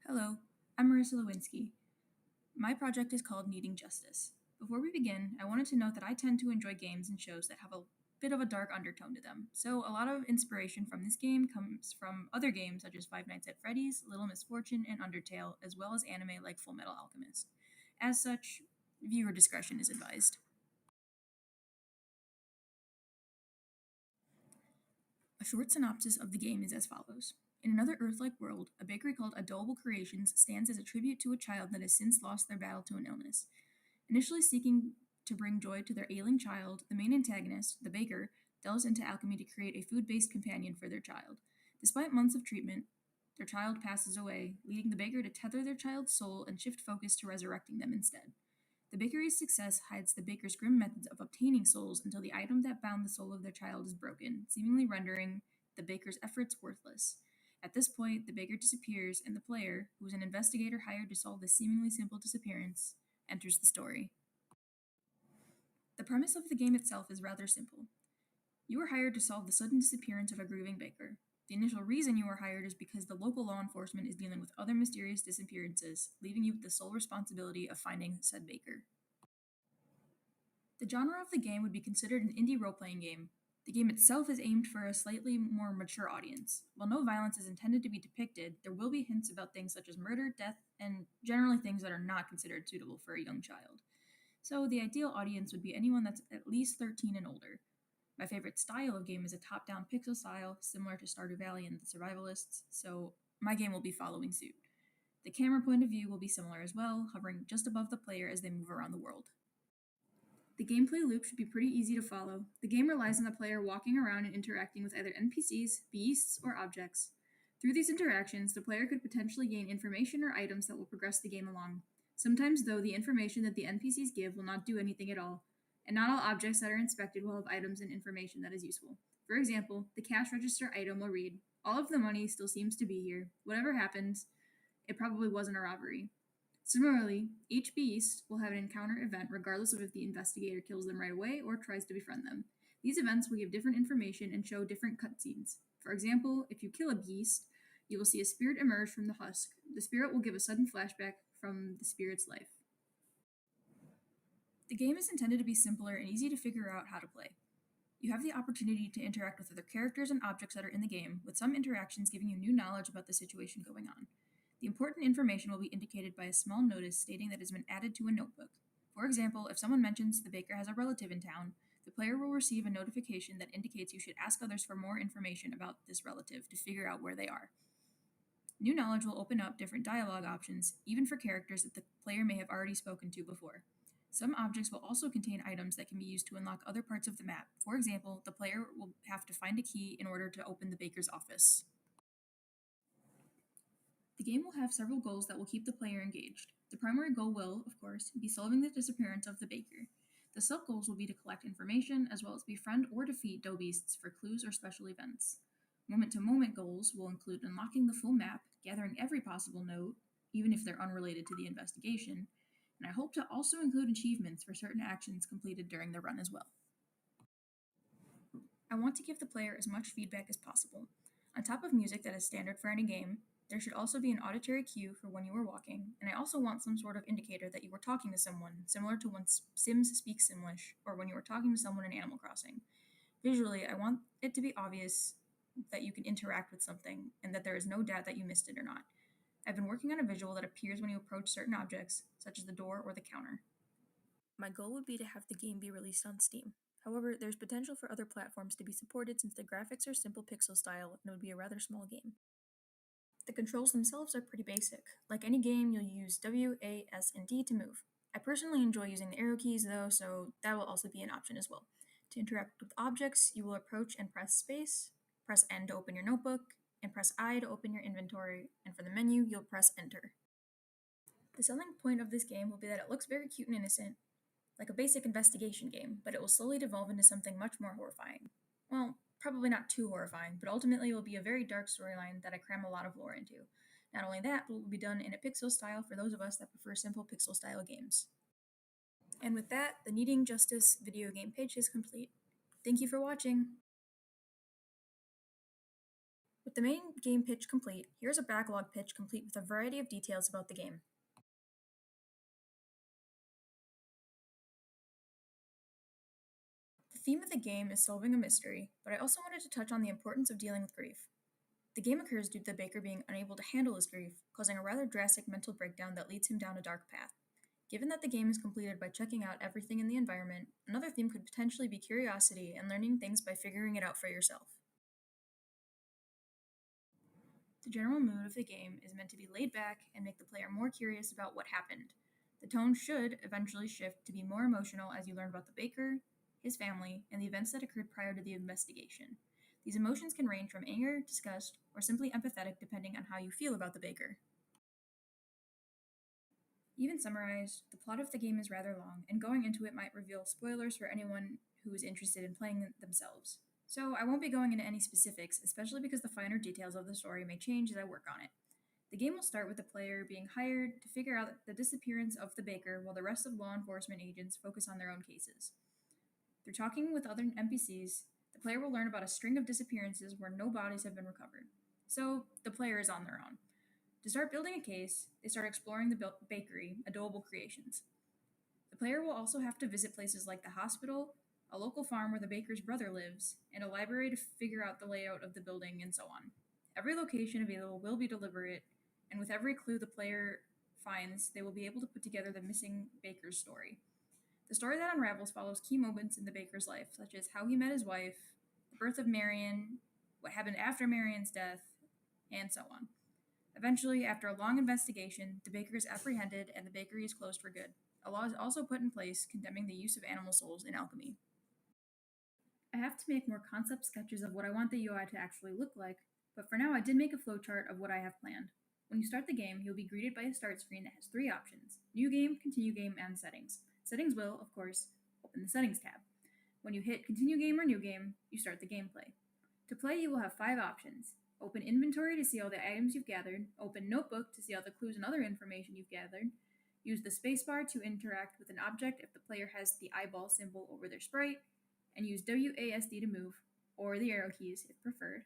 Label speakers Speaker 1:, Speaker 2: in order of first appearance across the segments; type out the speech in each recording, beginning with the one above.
Speaker 1: Hello, I'm Marissa Lewinsky. My project is called Needing Justice. Before we begin, I wanted to note that I tend to enjoy games and shows that have a bit of a dark undertone to them, so a lot of inspiration from this game comes from other games such as Five Nights at Freddy's, Little Misfortune, and Undertale, as well as anime like Full Metal Alchemist. As such, viewer discretion is advised. A short synopsis of the game is as follows. In another Earth-like world, a bakery called Adorable Creations stands as a tribute to a child that has since lost their battle to an illness. Initially seeking to bring joy to their ailing child, the main antagonist, the baker, delves into alchemy to create a food-based companion for their child. Despite months of treatment, their child passes away, leading the baker to tether their child's soul and shift focus to resurrecting them instead. The bakery's success hides the baker's grim methods of obtaining souls until the item that bound the soul of their child is broken, seemingly rendering the baker's efforts worthless. At this point, the baker disappears, and the player, who is an investigator hired to solve this seemingly simple disappearance, enters the story. The premise of the game itself is rather simple. You are hired to solve the sudden disappearance of a grieving baker. The initial reason you are hired is because the local law enforcement is dealing with other mysterious disappearances, leaving you with the sole responsibility of finding said baker. The genre of the game would be considered an indie role-playing game. The game itself is aimed for a slightly more mature audience. While no violence is intended to be depicted, there will be hints about things such as murder, death, and generally things that are not considered suitable for a young child. So the ideal audience would be anyone that's at least 13 and older. My favorite style of game is a top-down pixel style, similar to Stardew Valley and the Survivalists, so my game will be following suit. The camera point of view will be similar as well, hovering just above the player as they move around the world. The gameplay loop should be pretty easy to follow. The game relies on the player walking around and interacting with either NPCs, beasts, or objects. Through these interactions, the player could potentially gain information or items that will progress the game along. Sometimes, though, the information that the NPCs give will not do anything at all, and not all objects that are inspected will have items and information that is useful. For example, the cash register item will read, "All of the money still seems to be here. Whatever happens, it probably wasn't a robbery." Similarly, each beast will have an encounter event regardless of if the investigator kills them right away or tries to befriend them. These events will give different information and show different cutscenes. For example, if you kill a beast, you will see a spirit emerge from the husk. The spirit will give a sudden flashback from the spirit's life. The game is intended to be simpler and easy to figure out how to play. You have the opportunity to interact with other characters and objects that are in the game, with some interactions giving you new knowledge about the situation going on. The important information will be indicated by a small notice stating that it has been added to a notebook. For example, if someone mentions the baker has a relative in town, the player will receive a notification that indicates you should ask others for more information about this relative to figure out where they are. New knowledge will open up different dialogue options, even for characters that the player may have already spoken to before. Some objects will also contain items that can be used to unlock other parts of the map. For example, the player will have to find a key in order to open the baker's office. The game will have several goals that will keep the player engaged. The primary goal will, of course, be solving the disappearance of the baker. The sub-goals will be to collect information, as well as befriend or defeat dough beasts for clues or special events. Moment-to-moment goals will include unlocking the full map, gathering every possible note, even if they're unrelated to the investigation, and I hope to also include achievements for certain actions completed during the run as well. I want to give the player as much feedback as possible. On top of music that is standard for any game, there should also be an auditory cue for when you are walking, and I also want some sort of indicator that you were talking to someone, similar to when Sims speak Simlish, or when you were talking to someone in Animal Crossing. Visually, I want it to be obvious that you can interact with something, and that there is no doubt that you missed it or not. I've been working on a visual that appears when you approach certain objects, such as the door or the counter. My goal would be to have the game be released on Steam. However, there's potential for other platforms to be supported since the graphics are simple pixel style and it would be a rather small game. The controls themselves are pretty basic. Like any game, you'll use W, A, S, and D to move. I personally enjoy using the arrow keys though, so that will also be an option as well. To interact with objects, you will approach and press space, press N to open your notebook, and press I to open your inventory, and for the menu, you'll press Enter. The selling point of this game will be that it looks very cute and innocent, like a basic investigation game, but it will slowly devolve into something much more horrifying. Well, probably not too horrifying, but ultimately it will be a very dark storyline that I cram a lot of lore into. Not only that, but it will be done in a pixel style for those of us that prefer simple pixel style games. And with that, the Needing Justice video game page is complete. Thank you for watching! With the main game pitch complete, here's a backlog pitch complete with a variety of details about the game. The theme of the game is solving a mystery, but I also wanted to touch on the importance of dealing with grief. The game occurs due to the baker being unable to handle his grief, causing a rather drastic mental breakdown that leads him down a dark path. Given that the game is completed by checking out everything in the environment, another theme could potentially be curiosity and learning things by figuring it out for yourself. The general mood of the game is meant to be laid back and make the player more curious about what happened. The tone should eventually shift to be more emotional as you learn about the baker, his family, and the events that occurred prior to the investigation. These emotions can range from anger, disgust, or simply empathetic depending on how you feel about the baker. Even summarized, the plot of the game is rather long, and going into it might reveal spoilers for anyone who is interested in playing it themselves. So I won't be going into any specifics, especially because the finer details of the story may change as I work on it. The game will start with the player being hired to figure out the disappearance of the baker while the rest of law enforcement agents focus on their own cases. Through talking with other NPCs, the player will learn about a string of disappearances where no bodies have been recovered. So the player is on their own. To start building a case, they start exploring the bakery, Adorable Creations. The player will also have to visit places like the hospital, a local farm where the baker's brother lives, and a library to figure out the layout of the building, and so on. Every location available will be deliberate, and with every clue the player finds, they will be able to put together the missing baker's story. The story that unravels follows key moments in the baker's life, such as how he met his wife, the birth of Marion, what happened after Marion's death, and so on. Eventually, after a long investigation, the baker is apprehended and the bakery is closed for good. A law is also put in place condemning the use of animal souls in alchemy. I have to make more concept sketches of what I want the UI to actually look like, but for now I did make a flowchart of what I have planned. When you start the game, you'll be greeted by a start screen that has 3 options: New Game, Continue Game, and Settings. Settings will, of course, open the Settings tab. When you hit Continue Game or New Game, you start the gameplay. To play, you will have 5 options: Open Inventory to see all the items you've gathered, open Notebook to see all the clues and other information you've gathered, use the spacebar to interact with an object if the player has the eyeball symbol over their sprite, and use WASD to move, or the arrow keys if preferred,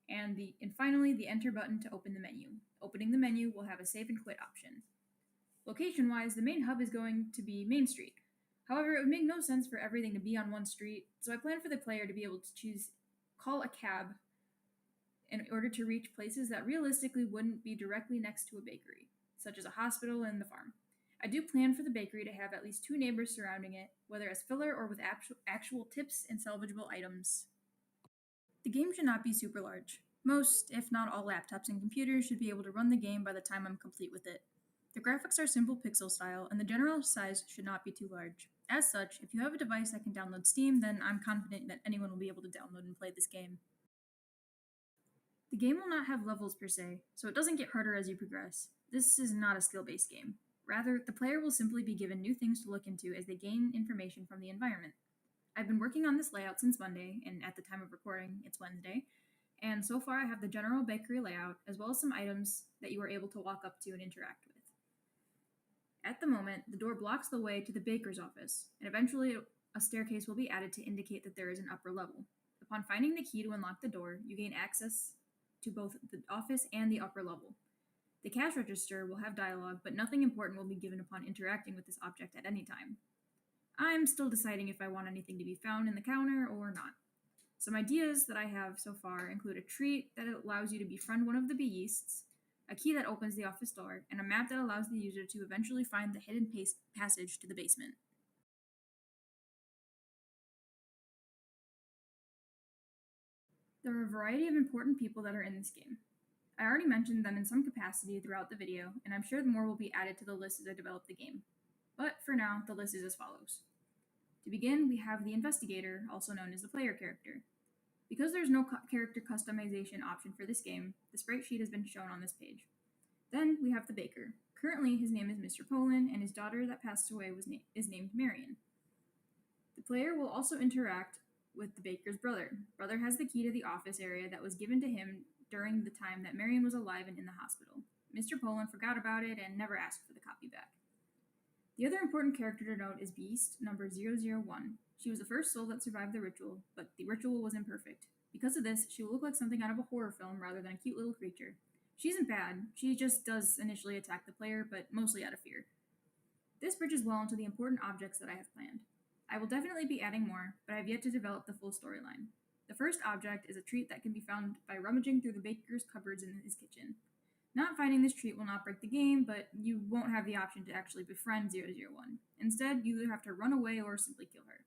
Speaker 1: and finally the Enter button to open the menu. Opening the menu will have a Save and Quit option. Location-wise, the main hub is going to be Main Street. However, it would make no sense for everything to be on one street, so I plan for the player to be able to call a cab in order to reach places that realistically wouldn't be directly next to a bakery, such as a hospital and the farm. I do plan for the bakery to have at least 2 neighbors surrounding it, whether as filler or with actual tips and salvageable items. The game should not be super large. Most, if not all, laptops and computers should be able to run the game by the time I'm complete with it. The graphics are simple pixel style, and the general size should not be too large. As such, if you have a device that can download Steam, then I'm confident that anyone will be able to download and play this game. The game will not have levels per se, so it doesn't get harder as you progress. This is not a skill-based game. Rather, the player will simply be given new things to look into as they gain information from the environment. I've been working on this layout since Monday, and at the time of recording, it's Wednesday, and so far I have the general bakery layout, as well as some items that you are able to walk up to and interact with. At the moment, the door blocks the way to the baker's office, and eventually a staircase will be added to indicate that there is an upper level. Upon finding the key to unlock the door, you gain access to both the office and the upper level. The cash register will have dialogue, but nothing important will be given upon interacting with this object at any time. I'm still deciding if I want anything to be found in the counter or not. Some ideas that I have so far include a treat that allows you to befriend one of the beasts, a key that opens the office door, and a map that allows the user to eventually find the hidden passage to the basement. There are a variety of important people that are in this game. I already mentioned them in some capacity throughout the video, and I'm sure more will be added to the list as I develop the game. But for now, the list is as follows. To begin, we have the investigator, also known as the player character. Because there's no character customization option for this game, the sprite sheet has been shown on this page. Then we have the baker. Currently, his name is Mr. Poland, and his daughter that passed away is named Marion. The player will also interact with the baker's brother. Brother has the key to the office area that was given to him during the time that Marion was alive and in the hospital. Mr. Poland forgot about it and never asked for the copy back. The other important character to note is Beast, number 001. She was the first soul that survived the ritual, but the ritual was imperfect. Because of this, she will look like something out of a horror film rather than a cute little creature. She isn't bad, she just does initially attack the player, but mostly out of fear. This bridges well into the important objects that I have planned. I will definitely be adding more, but I have yet to develop the full storyline. The first object is a treat that can be found by rummaging through the baker's cupboards in his kitchen. Not finding this treat will not break the game, but you won't have the option to actually befriend 001. Instead, you either have to run away or simply kill her.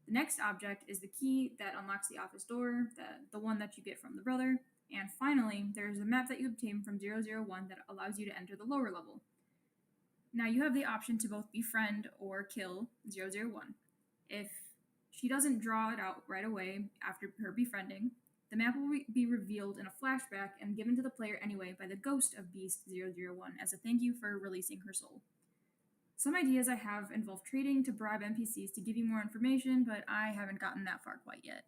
Speaker 1: The next object is the key that unlocks the office door, the one that you get from the brother. And finally, there's a map that you obtain from 001 that allows you to enter the lower level. Now, you have the option to both befriend or kill 001. If she doesn't draw it out right away after her befriending, the map will be revealed in a flashback and given to the player anyway by the ghost of Beast 001 as a thank you for releasing her soul. Some ideas I have involve trading to bribe NPCs to give you more information, but I haven't gotten that far quite yet.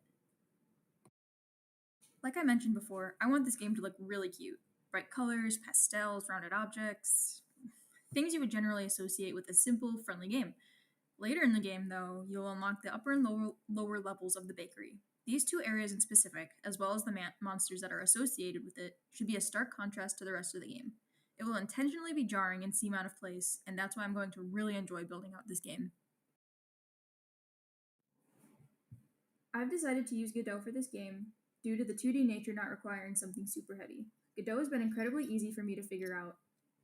Speaker 1: Like I mentioned before, I want this game to look really cute. Bright colors, pastels, rounded objects, things you would generally associate with a simple, friendly game. Later in the game, though, you'll unlock the upper and lower levels of the bakery. These two areas in specific, as well as the monsters that are associated with it, should be a stark contrast to the rest of the game. It will intentionally be jarring and seem out of place, and that's why I'm going to really enjoy building out this game. I've decided to use Godot for this game due to the 2D nature not requiring something super heavy. Godot has been incredibly easy for me to figure out.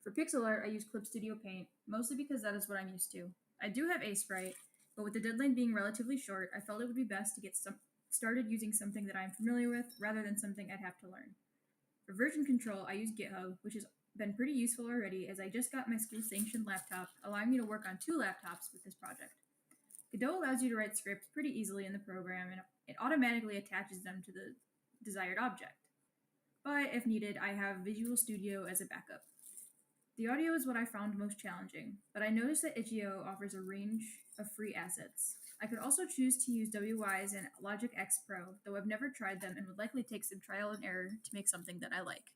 Speaker 1: For pixel art, I use Clip Studio Paint, mostly because that is what I'm used to. I do have Sprite, but with the deadline being relatively short, I felt it would be best to get started using something that I'm familiar with rather than something I'd have to learn. For version control, I use GitHub, which has been pretty useful already as I just got my school-sanctioned laptop, allowing me to work on 2 laptops with this project. Godot allows you to write scripts pretty easily in the program, and it automatically attaches them to the desired object. But if needed, I have Visual Studio as a backup. The audio is what I found most challenging, but I noticed that Itch.io offers a range of free assets. I could also choose to use WWise and Logic X Pro, though I've never tried them and would likely take some trial and error to make something that I like.